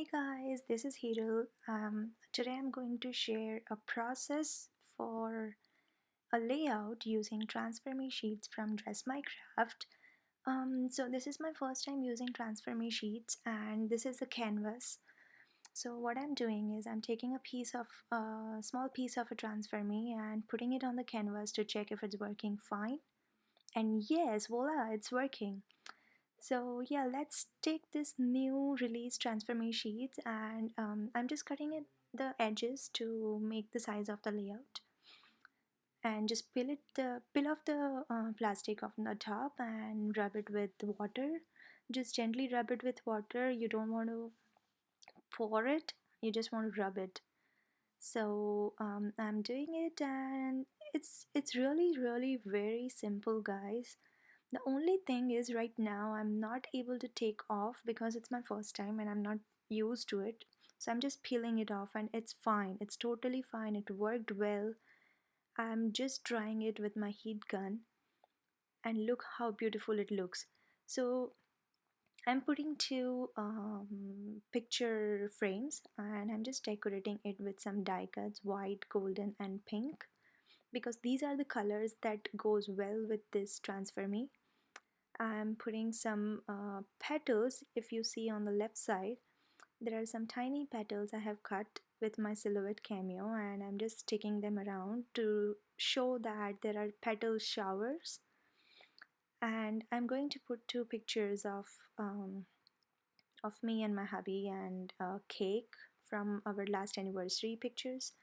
Hey guys, this is Hiro. Today I'm going to share a process for a layout using transfer me sheets from Dress My Craft. So this is my first time using transfer me sheets, and this is a canvas. So what I'm doing is I'm taking a small piece of a transfer me and putting it on the canvas to check if it's working fine. And yes, voila, it's working. So yeah, let's take this new release transfer me sheets, and I'm just cutting it the edges to make the size of the layout, and just peel off the plastic off the top and rub it with water. Just gently rub it with water. You don't want to pour it. You just want to rub it. So I'm doing it, and it's really very simple, guys. The only thing is, right now I'm not able to take off because it's my first time and I'm not used to it. So I'm just peeling it off, and it's fine. It's totally fine. It worked well. I'm just drying it with my heat gun, and look how beautiful it looks. So I'm putting two picture frames, and I'm just decorating it with some die cuts, white, golden, and pink, because these are the colors that goes well with this transfer me. I'm putting some petals. If you see on the left side, there are some tiny petals I have cut with my silhouette cameo, and I'm just sticking them around to show that there are petal showers. And I'm going to put two pictures of me and my hubby, and a cake from our last anniversary pictures.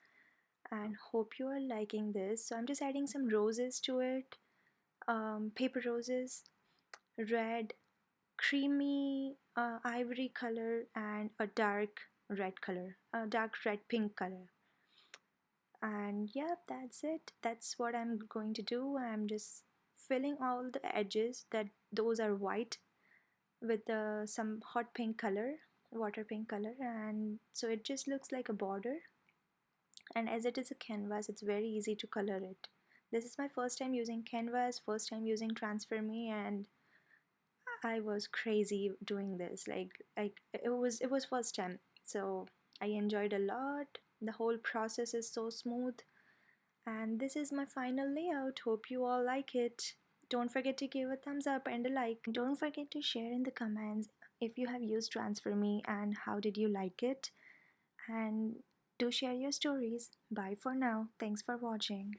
And hope you are liking this. So I'm just adding some roses to it, paper roses, red, creamy ivory color, and a dark red color, a dark red pink color. And yeah, that's it. That's what I'm going to do. I'm just filling all the edges that those are white with some hot pink color, water pink color, and so it just looks like a border. And as it is a canvas, it's very easy to color it. This is my first time using canvas, first time using transfer me, and I was crazy doing this. Like it was first time. So I enjoyed a lot. The whole process is so smooth. And this is my final layout. Hope you all like it. Don't forget to give a thumbs up and a like. Don't forget to share in the comments if you have used Transfer Me and how did you like it. And do share your stories. Bye for now. Thanks for watching.